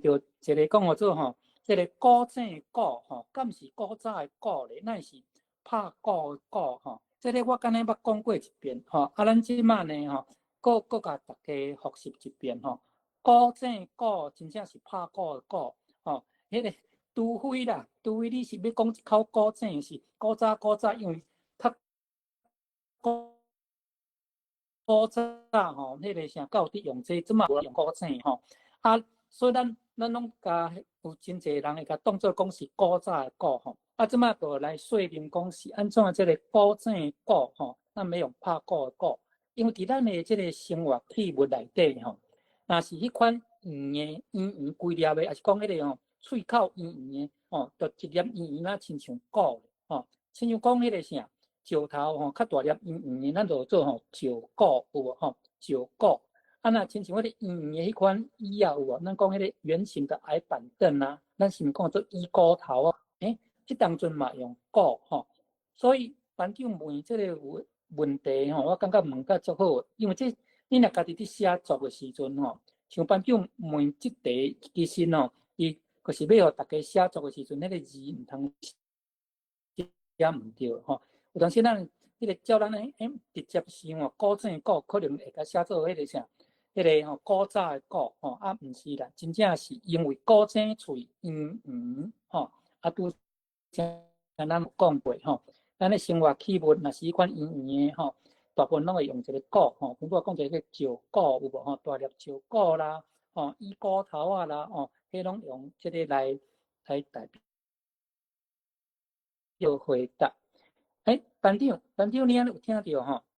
就一个讲做吼，这个古井古吼，敢是古早的古咧，乃是拍鼓的鼓吼。这个我刚才捌讲过一遍吼，咱即摆呢吼，各甲大家复习一遍吼。古井古真正是拍鼓的鼓吼，迄个除非啦，除非你是要讲一口古井是古早，因为较古早吼，迄个啥到底用这，即马无用古井吼。啊，所以咱拢甲有真侪人会甲当作讲是古早的古吼。啊，即马就来说明讲是安怎这个古井古吼，咱要用拍鼓的鼓，因为伫咱的这个生活器物内底吼，若是迄款圆的规粒的，还是讲迄个吼喙口圆的吼，就一粒圆啊，亲像鼓吼，亲像讲迄个啥。石头吼，较大粒圆圆的，咱就做吼石鼓有无吼？石鼓啊，那亲像迄个圆圆的迄款椅啊有无？咱讲迄个圆形的矮板凳啊，咱是毋讲做椅骨头啊？即当阵嘛用鼓吼，所以班长问即个问题吼，我感觉问甲足好，因为这你若家己伫写作的时阵吼，像班长问即题，其实吼，伊就是要互大家写作的时阵，迄个字毋通写毋对吼。有当时咱迄个照咱直接想哦，古井古可能会甲写做迄个啥，迄个吼古早的古吼，啊，毋是啦，真正是因为古井喙圆圆吼，啊，拄像咱讲过吼，咱的生活器物若是迄款圆圆的吼，大部分拢会用一个鼓吼，比如讲一个石鼓有无吼，大粒石鼓啦，吼，椅骨头啊啦，吼，迄拢用即个来代表回答。班长，你安有听到吼？